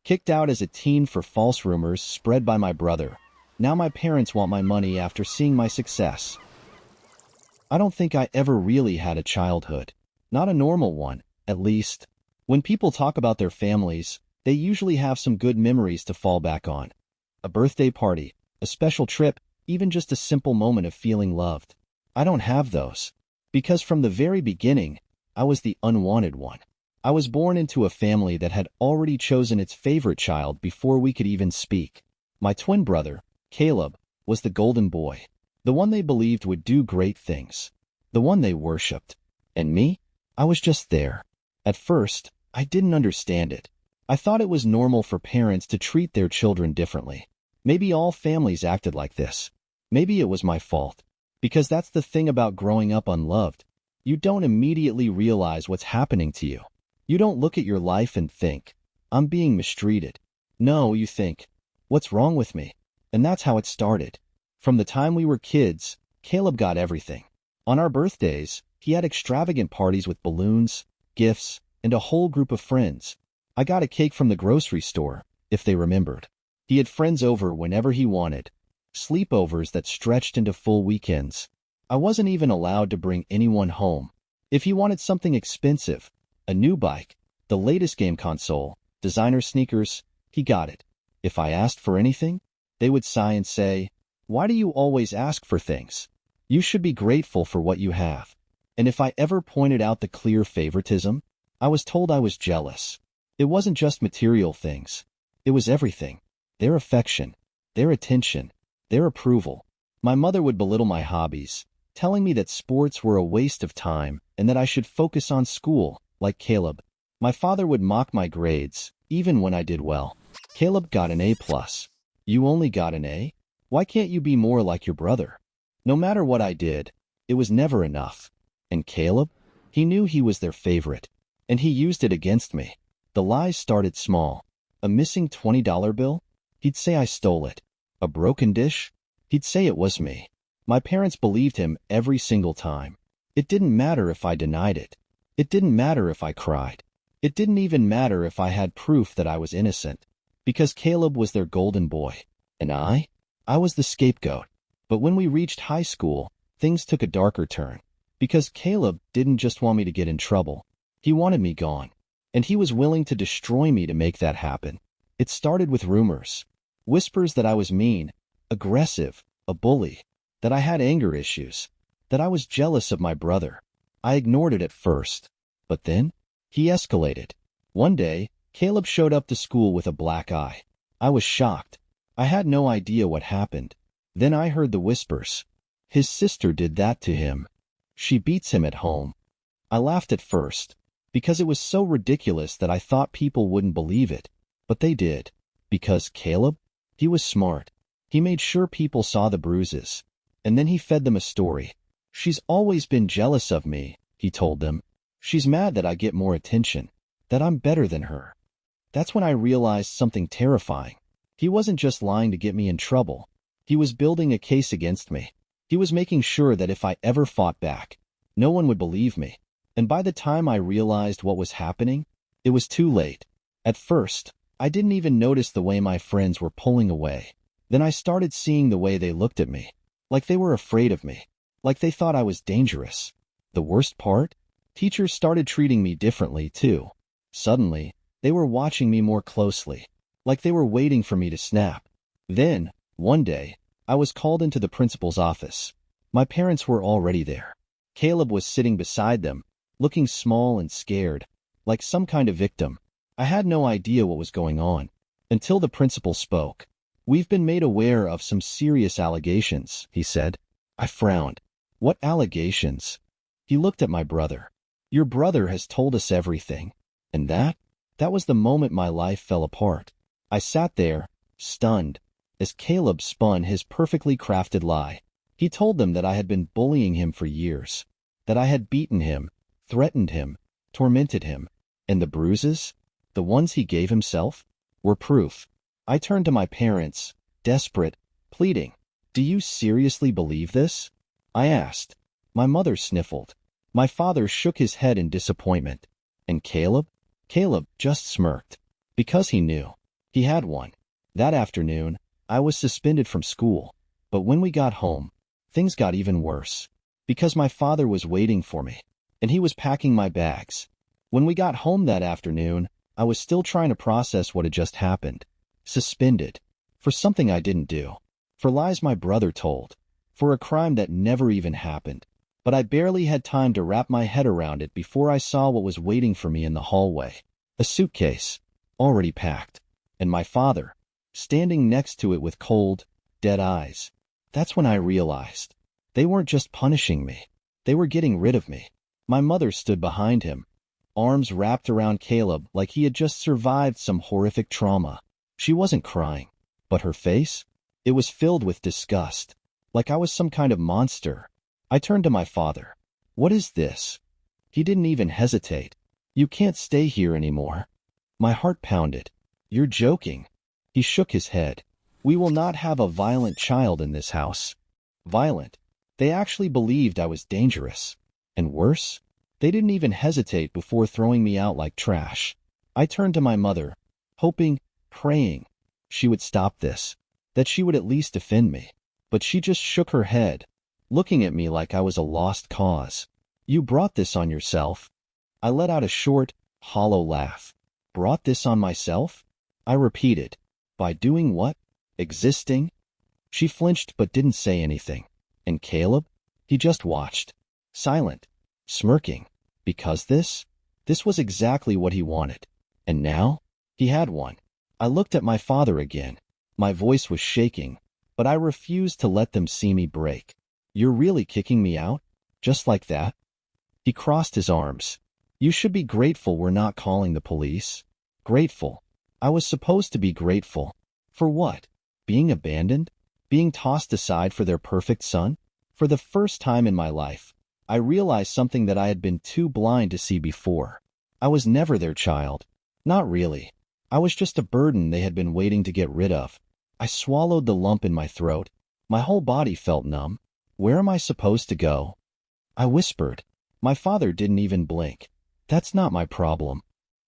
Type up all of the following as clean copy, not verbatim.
Kicked out as a teen for false rumors spread by my brother. Now my parents want my money after seeing my success. I don't think I ever really had a childhood. Not a normal one, at least. When people talk about their families, they usually have some good memories to fall back on. A birthday party, a special trip, even just a simple moment of feeling loved. I don't have those. Because from the very beginning, I was the unwanted one. I was born into a family that had already chosen its favorite child before we could even speak. My twin brother, Caleb, was the golden boy. The one they believed would do great things. The one they worshipped. And me? I was just there. At first, I didn't understand it. I thought it was normal for parents to treat their children differently. Maybe all families acted like this. Maybe it was my fault. Because that's the thing about growing up unloved. You don't immediately realize what's happening to you. You don't look at your life and think, I'm being mistreated. No, you think, what's wrong with me? And that's how it started. From the time we were kids, Caleb got everything. On our birthdays, he had extravagant parties with balloons, gifts, and a whole group of friends. I got a cake from the grocery store, if they remembered. He had friends over whenever he wanted. Sleepovers that stretched into full weekends. I wasn't even allowed to bring anyone home. If he wanted something expensive, a new bike, the latest game console, designer sneakers, he got it. If I asked for anything, they would sigh and say, "Why do you always ask for things? You should be grateful for what you have." And if I ever pointed out the clear favoritism, I was told I was jealous. It wasn't just material things. It was everything. Their affection, their attention, their approval. My mother would belittle my hobbies, telling me that sports were a waste of time and that I should focus on school, like Caleb. My father would mock my grades, even when I did well. Caleb got an A+. You only got an A? Why can't you be more like your brother? No matter what I did, it was never enough. And Caleb? He knew he was their favorite, and he used it against me. The lies started small. A missing $20 bill? He'd say I stole it. A broken dish? He'd say it was me. My parents believed him every single time. It didn't matter if I denied it. It didn't matter if I cried. It didn't even matter if I had proof that I was innocent. Because Caleb was their golden boy. And I was the scapegoat. But when we reached high school, things took a darker turn. Because Caleb didn't just want me to get in trouble. He wanted me gone. And he was willing to destroy me to make that happen. It started with rumors. Whispers that I was mean, aggressive, a bully, that I had anger issues, that I was jealous of my brother. I ignored it at first. But then, he escalated. One day, Caleb showed up to school with a black eye. I was shocked. I had no idea what happened. Then I heard the whispers. His sister did that to him. She beats him at home. I laughed at first, because it was so ridiculous that I thought people wouldn't believe it. But they did. Because Caleb? He was smart. He made sure people saw the bruises. And then he fed them a story. She's always been jealous of me, he told them. She's mad that I get more attention, that I'm better than her. That's when I realized something terrifying. He wasn't just lying to get me in trouble. He was building a case against me. He was making sure that if I ever fought back, no one would believe me. And by the time I realized what was happening, it was too late. At first, I didn't even notice the way my friends were pulling away. Then I started seeing the way they looked at me. Like they were afraid of me. Like they thought I was dangerous. The worst part? Teachers started treating me differently, too. Suddenly, they were watching me more closely. Like they were waiting for me to snap. Then, one day, I was called into the principal's office. My parents were already there. Caleb was sitting beside them, looking small and scared, like some kind of victim. I had no idea what was going on, until the principal spoke. "We've been made aware of some serious allegations," he said. I frowned. "What allegations?" He looked at my brother. "Your brother has told us everything." And that was the moment my life fell apart. I sat there, stunned, as Caleb spun his perfectly crafted lie. He told them that I had been bullying him for years, that I had beaten him, threatened him, tormented him, and the bruises, the ones he gave himself, were proof. I turned to my parents, desperate, pleading. "Do you seriously believe this?" I asked. My mother sniffled. My father shook his head in disappointment. And Caleb? Caleb just smirked. Because he knew. He had one. That afternoon, I was suspended from school, but when we got home, things got even worse. Because my father was waiting for me, and he was packing my bags. When we got home that afternoon, I was still trying to process what had just happened. Suspended. For something I didn't do. For lies my brother told. For a crime that never even happened. But I barely had time to wrap my head around it before I saw what was waiting for me in the hallway. A suitcase, already packed, and my father, standing next to it with cold, dead eyes. That's when I realized. They weren't just punishing me. They were getting rid of me. My mother stood behind him, arms wrapped around Caleb like he had just survived some horrific trauma. She wasn't crying, but her face? It was filled with disgust, like I was some kind of monster. I turned to my father. What is this? He didn't even hesitate. You can't stay here anymore. My heart pounded. You're joking. He shook his head. We will not have a violent child in this house. Violent. They actually believed I was dangerous. And worse, they didn't even hesitate before throwing me out like trash. I turned to my mother, hoping, praying, she would stop this, that she would at least defend me. But she just shook her head, looking at me like I was a lost cause. You brought this on yourself. I let out a short, hollow laugh. Brought this on myself? I repeated. By doing what? Existing? She flinched but didn't say anything. And Caleb? He just watched. Silent. Smirking. Because this was exactly what he wanted. And now? He had one. I looked at my father again. My voice was shaking, but I refused to let them see me break. You're really kicking me out? Just like that? He crossed his arms. You should be grateful we're not calling the police. Grateful. I was supposed to be grateful. For what? Being abandoned? Being tossed aside for their perfect son? For the first time in my life, I realized something that I had been too blind to see before. I was never their child. Not really. I was just a burden they had been waiting to get rid of. I swallowed the lump in my throat. My whole body felt numb. Where am I supposed to go? I whispered. My father didn't even blink. That's not my problem.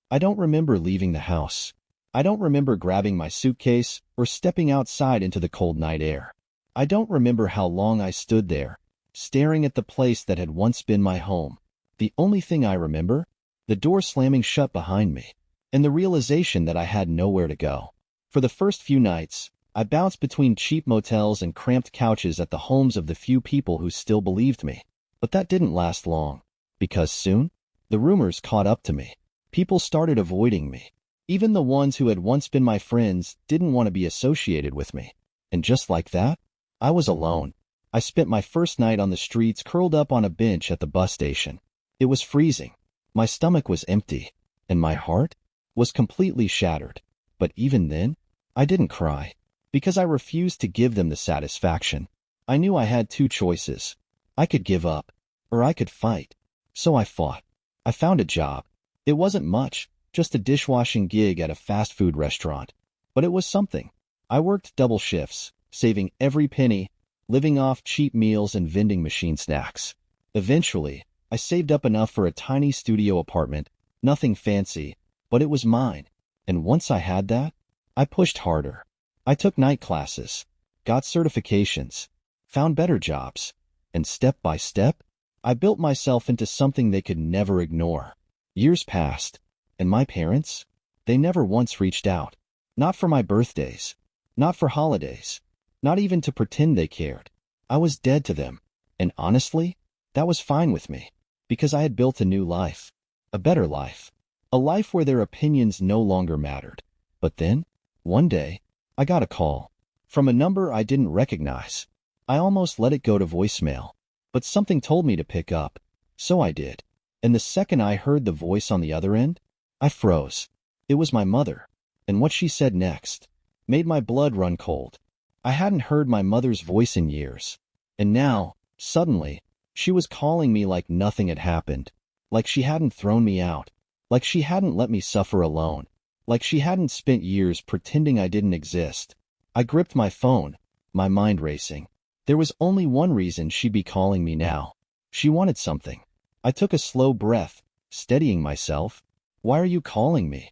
I don't remember leaving the house. I don't remember grabbing my suitcase or stepping outside into the cold night air. I don't remember how long I stood there, staring at the place that had once been my home. The only thing I remember? The door slamming shut behind me, and the realization that I had nowhere to go. For the first few nights, I bounced between cheap motels and cramped couches at the homes of the few people who still believed me. But that didn't last long, because soon, the rumors caught up to me. People started avoiding me. Even the ones who had once been my friends didn't want to be associated with me. And just like that, I was alone. I spent my first night on the streets curled up on a bench at the bus station. It was freezing. My stomach was empty, and my heart was completely shattered. But even then, I didn't cry, because I refused to give them the satisfaction. I knew I had two choices. I could give up, or I could fight. So I fought. I found a job. It wasn't much, just a dishwashing gig at a fast food restaurant. But it was something. I worked double shifts, saving every penny, living off cheap meals and vending machine snacks. Eventually, I saved up enough for a tiny studio apartment, nothing fancy, but it was mine. And once I had that, I pushed harder. I took night classes, got certifications, found better jobs, and step by step, I built myself into something they could never ignore. Years passed, and my parents, they never once reached out. Not for my birthdays, not for holidays, not even to pretend they cared. I was dead to them, and honestly, that was fine with me, because I had built a new life, a better life, a life where their opinions no longer mattered. But then, one day, I got a call from a number I didn't recognize. I almost let it go to voicemail, but something told me to pick up, so I did. And the second I heard the voice on the other end, I froze. It was my mother, and what she said next made my blood run cold. I hadn't heard my mother's voice in years, and now, suddenly, she was calling me like nothing had happened, like she hadn't thrown me out, like she hadn't let me suffer alone, like she hadn't spent years pretending I didn't exist. I gripped my phone, my mind racing. There was only one reason she'd be calling me now. She wanted something. I took a slow breath, steadying myself. Why are you calling me?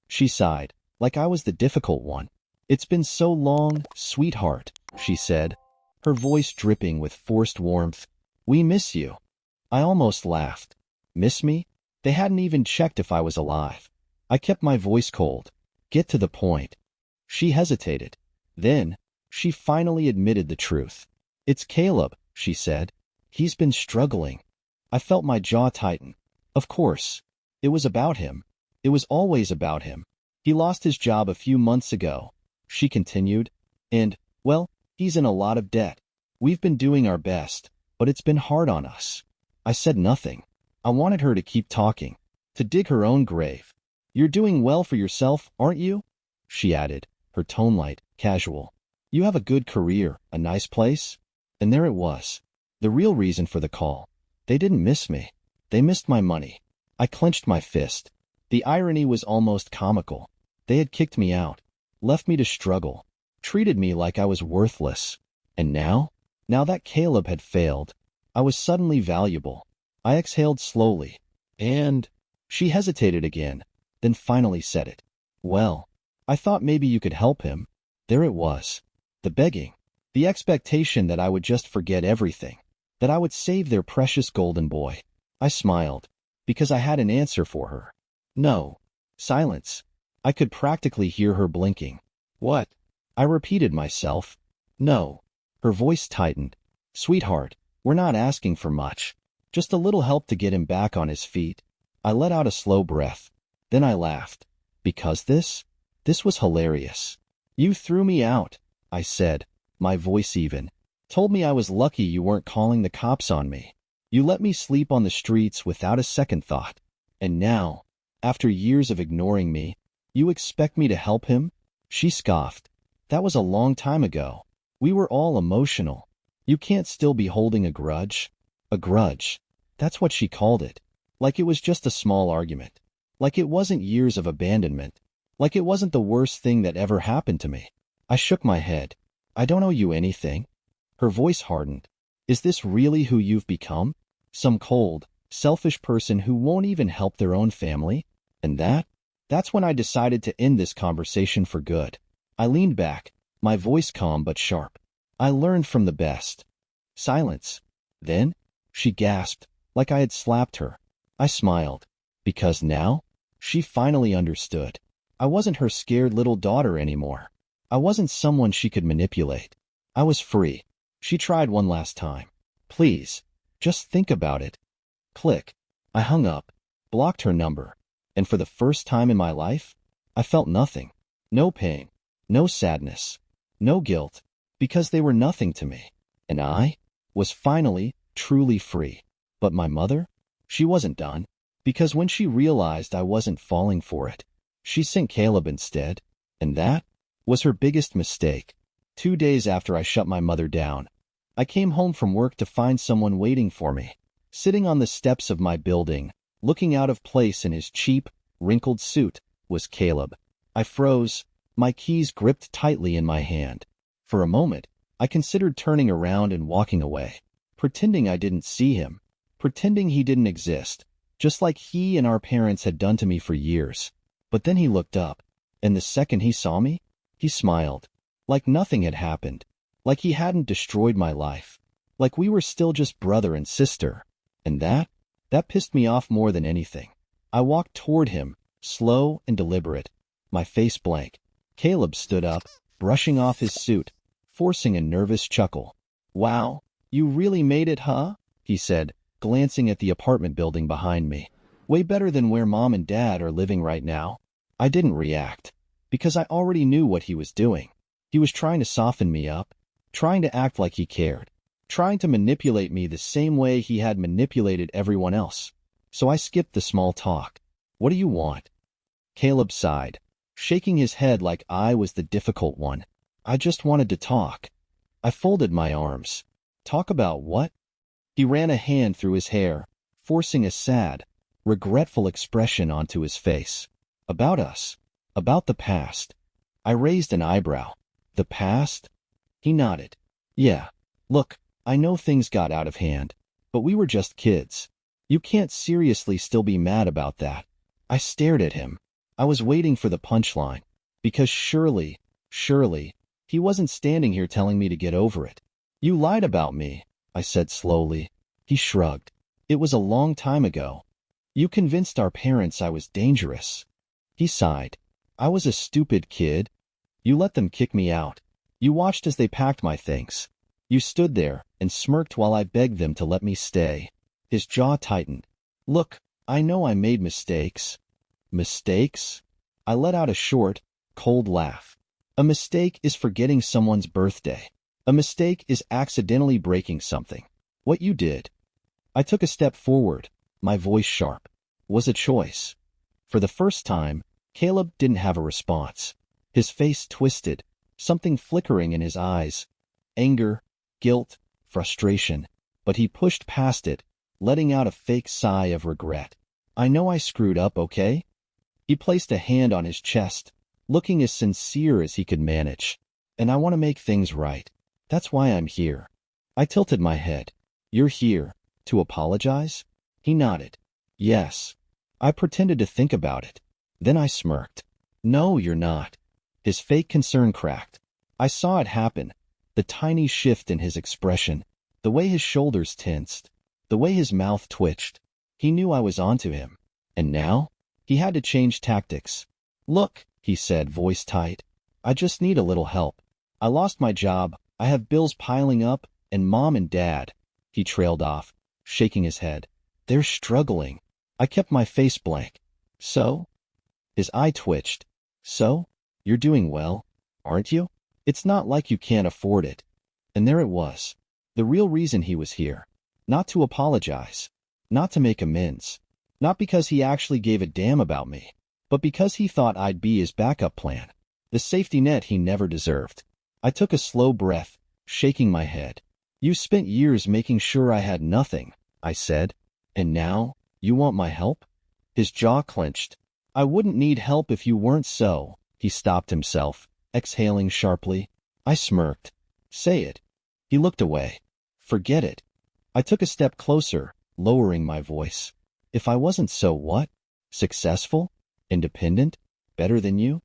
She sighed. like I was the difficult one. It's been so long, sweetheart, she said, her voice dripping with forced warmth. We miss you. I almost laughed. Miss me? They hadn't even checked if I was alive. I kept my voice cold. Get to the point. She hesitated. Then, she finally admitted the truth. It's Caleb, she said. He's been struggling. I felt my jaw tighten. Of course. It was about him. It was always about him. He lost his job a few months ago, she continued. And, well, he's in a lot of debt. We've been doing our best, but it's been hard on us. I said nothing. I wanted her to keep talking, to dig her own grave. You're doing well for yourself, aren't you? She added, her tone light, casual. You have a good career, a nice place? And there it was. The real reason for the call. They didn't miss me. They missed my money. I clenched my fist. The irony was almost comical. They had kicked me out, left me to struggle, treated me like I was worthless. And now that Caleb had failed, I was suddenly valuable. I exhaled slowly. And she hesitated again, then finally said it. Well, I thought maybe you could help him. There it was. The begging. The expectation that I would just forget everything, that I would save their precious golden boy. I smiled, because I had an answer for her. No. Silence. I could practically hear her blinking. What? I repeated myself. No. Her voice tightened. Sweetheart, we're not asking for much. Just a little help to get him back on his feet. I let out a slow breath. Then I laughed. Because this was hilarious. You threw me out, I said, my voice even. Told me I was lucky you weren't calling the cops on me. You let me sleep on the streets without a second thought. And now, after years of ignoring me, you expect me to help him? She scoffed. That was a long time ago. We were all emotional. You can't still be holding a grudge. A grudge. That's what she called it. Like it was just a small argument. Like it wasn't years of abandonment. Like it wasn't the worst thing that ever happened to me. I shook my head. I don't owe you anything. Her voice hardened. Is this really who you've become? Some cold, selfish person who won't even help their own family? And that's when I decided to end this conversation for good. I leaned back, my voice calm but sharp. I learned from the best. Silence. Then, she gasped, like I had slapped her. I smiled. Because now, she finally understood. I wasn't her scared little daughter anymore. I wasn't someone she could manipulate. I was free. She tried one last time. Please, just think about it. Click. I hung up, blocked her number, and for the first time in my life, I felt nothing. No pain, no sadness, no guilt, because they were nothing to me. And I was finally, truly free. But my mother? She wasn't done, because when she realized I wasn't falling for it, she sent Caleb instead, and that was her biggest mistake. 2 days after I shut my mother down, I came home from work to find someone waiting for me, sitting on the steps of my building, looking out of place in his cheap, wrinkled suit, was Caleb. I froze, my keys gripped tightly in my hand. For a moment, I considered turning around and walking away, pretending I didn't see him, pretending he didn't exist, just like he and our parents had done to me for years. But then he looked up, and the second he saw me, he smiled, like nothing had happened, like he hadn't destroyed my life, like we were still just brother and sister. And that pissed me off more than anything. I walked toward him, slow and deliberate, my face blank. Caleb stood up, brushing off his suit, forcing a nervous chuckle. Wow, you really made it, huh? He said, glancing at the apartment building behind me. Way better than where Mom and Dad are living right now. I didn't react, because I already knew what he was doing. He was trying to soften me up, trying to act like he cared, trying to manipulate me the same way he had manipulated everyone else. So I skipped the small talk. What do you want? Caleb sighed, shaking his head like I was the difficult one. I just wanted to talk. I folded my arms. Talk about what? He ran a hand through his hair, forcing a sad, regretful expression onto his face. About us. About the past. I raised an eyebrow. The past? He nodded. Yeah. Look, I know things got out of hand, but we were just kids. You can't seriously still be mad about that. I stared at him. I was waiting for the punchline. Because surely, he wasn't standing here telling me to get over it. You lied about me, I said slowly. He shrugged. It was a long time ago. You convinced our parents I was dangerous. He sighed. I was a stupid kid. You let them kick me out. You watched as they packed my things. You stood there and smirked while I begged them to let me stay. His jaw tightened. Look, I know I made mistakes. Mistakes? I let out a short, cold laugh. A mistake is forgetting someone's birthday. A mistake is accidentally breaking something. What you did. I took a step forward, my voice sharp. Was a choice. For the first time, Caleb didn't have a response. His face twisted, something flickering in his eyes. Anger, guilt, frustration. But he pushed past it, letting out a fake sigh of regret. I know I screwed up, okay? He placed a hand on his chest, looking as sincere as he could manage. And I want to make things right. That's why I'm here. I tilted my head. You're here to apologize? He nodded. Yes. I pretended to think about it. Then I smirked. No, you're not. His fake concern cracked. I saw it happen. The tiny shift in his expression. The way his shoulders tensed. The way his mouth twitched. He knew I was onto him. And now? He had to change tactics. Look, he said, voice tight. I just need a little help. I lost my job. I have bills piling up, and Mom and Dad. He trailed off, shaking his head. They're struggling. I kept my face blank. So? His eye twitched. So? You're doing well, aren't you? It's not like you can't afford it. And there it was. The real reason he was here. Not to apologize. Not to make amends. Not because he actually gave a damn about me. But because he thought I'd be his backup plan. The safety net he never deserved. I took a slow breath, shaking my head. You spent years making sure I had nothing, I said. And now, you want my help? His jaw clenched. I wouldn't need help if you weren't so. He stopped himself, exhaling sharply. I smirked. Say it. He looked away. Forget it. I took a step closer, lowering my voice. If I wasn't so what? Successful? Independent? Better than you?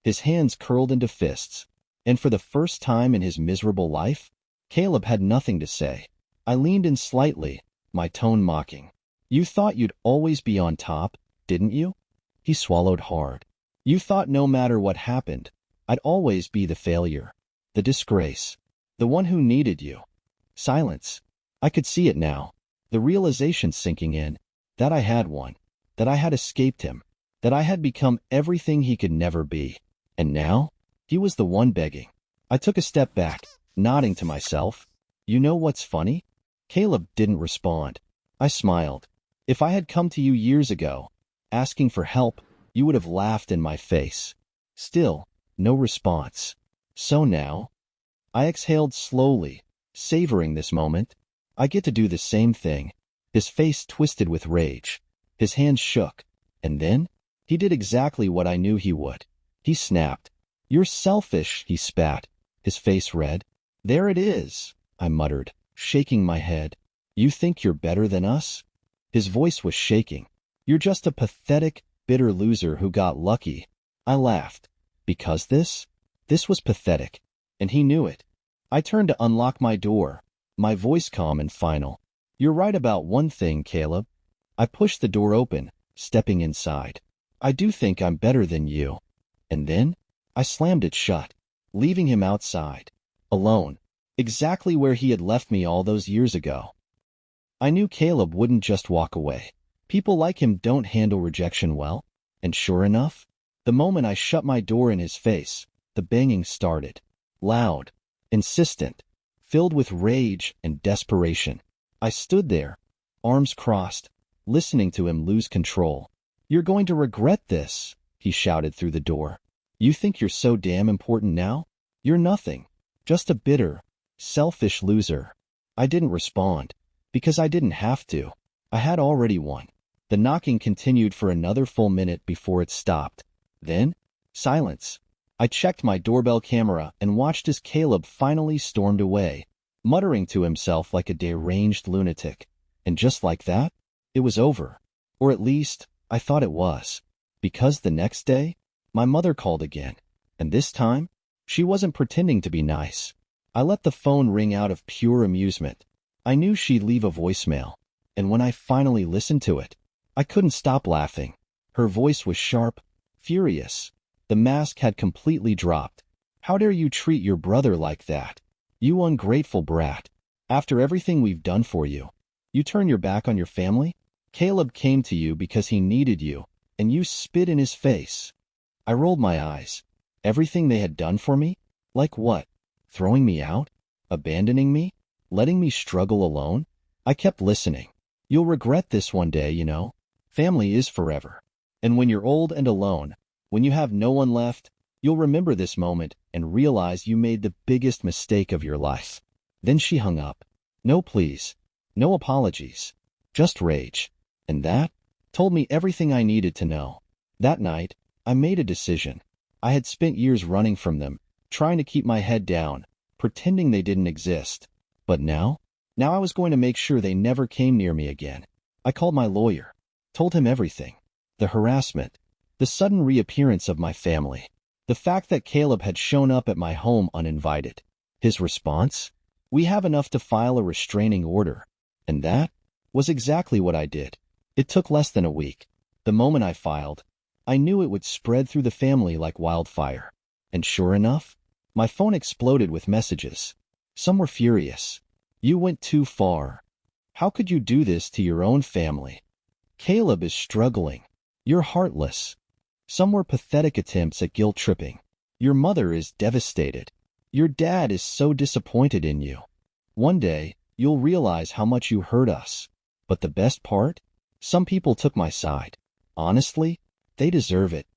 His hands curled into fists. And for the first time in his miserable life, Caleb had nothing to say. I leaned in slightly, my tone mocking. You thought you'd always be on top, didn't you? He swallowed hard. You thought no matter what happened, I'd always be the failure, the disgrace, the one who needed you. Silence. I could see it now, the realization sinking in, that I had one, that I had escaped him, that I had become everything he could never be. And now, he was the one begging. I took a step back, nodding to myself. You know what's funny? Caleb didn't respond. I smiled. If I had come to you years ago, asking for help, you would have laughed in my face. Still, no response. So now, I exhaled slowly, savoring this moment. I get to do the same thing. His face twisted with rage. His hands shook. And then, he did exactly what I knew he would. He snapped. You're selfish, he spat, his face red. There it is, I muttered, shaking my head. You think you're better than us? His voice was shaking. You're just a pathetic, bitter loser who got lucky. I laughed. Because this was pathetic. And he knew it. I turned to unlock my door, my voice calm and final. You're right about one thing, Caleb. I pushed the door open, stepping inside. I do think I'm better than you. And then, I slammed it shut, leaving him outside, alone, exactly where he had left me all those years ago. I knew Caleb wouldn't just walk away. People like him don't handle rejection well. And sure enough, the moment I shut my door in his face, the banging started. Loud, insistent, filled with rage and desperation. I stood there, arms crossed, listening to him lose control. You're going to regret this, he shouted through the door. You think you're so damn important now? You're nothing. Just a bitter, selfish loser. I didn't respond, because I didn't have to. I had already won. The knocking continued for another full minute before it stopped. Then, silence. I checked my doorbell camera and watched as Caleb finally stormed away, muttering to himself like a deranged lunatic. And just like that, it was over. Or at least, I thought it was. Because the next day, my mother called again. And this time, she wasn't pretending to be nice. I let the phone ring out of pure amusement. I knew she'd leave a voicemail, and when I finally listened to it, I couldn't stop laughing. Her voice was sharp, furious. The mask had completely dropped. "How dare you treat your brother like that? You ungrateful brat. After everything we've done for you, you turn your back on your family? Caleb came to you because he needed you, and you spit in his face." I rolled my eyes. Everything they had done for me? Like what? Throwing me out? Abandoning me? Letting me struggle alone? I kept listening. "You'll regret this one day, you know. Family is forever. And when you're old and alone, when you have no one left, you'll remember this moment and realize you made the biggest mistake of your life." Then she hung up. No pleas, no apologies, just rage. And that told me everything I needed to know. That night, I made a decision. I had spent years running from them, trying to keep my head down, pretending they didn't exist. But now I was going to make sure they never came near me again. I called my lawyer, told him everything. The harassment, the sudden reappearance of my family, the fact that Caleb had shown up at my home uninvited. His response? "We have enough to file a restraining order." And that was exactly what I did. It took less than a week. The moment I filed, I knew it would spread through the family like wildfire. And sure enough, my phone exploded with messages. Some were furious. "You went too far. How could you do this to your own family? Caleb is struggling. You're heartless." Some were pathetic attempts at guilt tripping. "Your mother is devastated. Your dad is so disappointed in you. One day, you'll realize how much you hurt us." But the best part? Some people took my side. Honestly, they deserve it.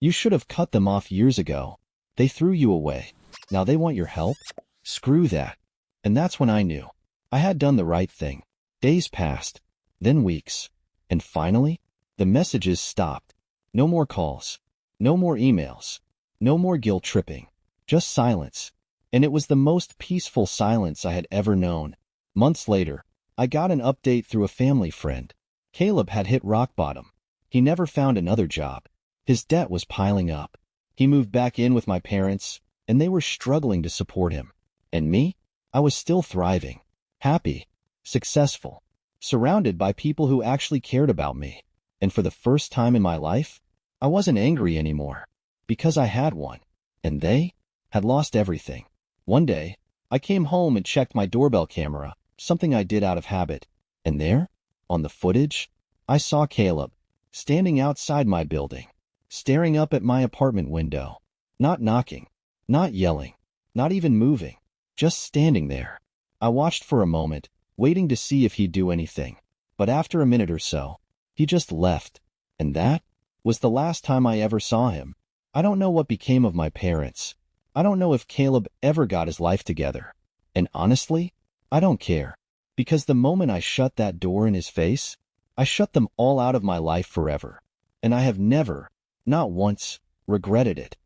"You should have cut them off years ago. They threw you away. Now they want your help? Screw that." And that's when I knew I had done the right thing. Days passed, then weeks, and finally, the messages stopped. No more calls, no more emails, no more guilt tripping, just silence. And it was the most peaceful silence I had ever known. Months later, I got an update through a family friend. Caleb had hit rock bottom. He never found another job. His debt was piling up. He moved back in with my parents, and they were struggling to support him. And me? I was still thriving, happy, successful, surrounded by people who actually cared about me. And for the first time in my life, I wasn't angry anymore, because I had one, and they had lost everything. One day, I came home and checked my doorbell camera, something I did out of habit, and there, on the footage, I saw Caleb, standing outside my building, staring up at my apartment window, not knocking, not yelling, not even moving, just standing there. I watched for a moment, waiting to see if he'd do anything, but after a minute or so, he just left, and that was the last time I ever saw him. I don't know what became of my parents. I don't know if Caleb ever got his life together. And honestly, I don't care. Because the moment I shut that door in his face, I shut them all out of my life forever. And I have never, not once, regretted it.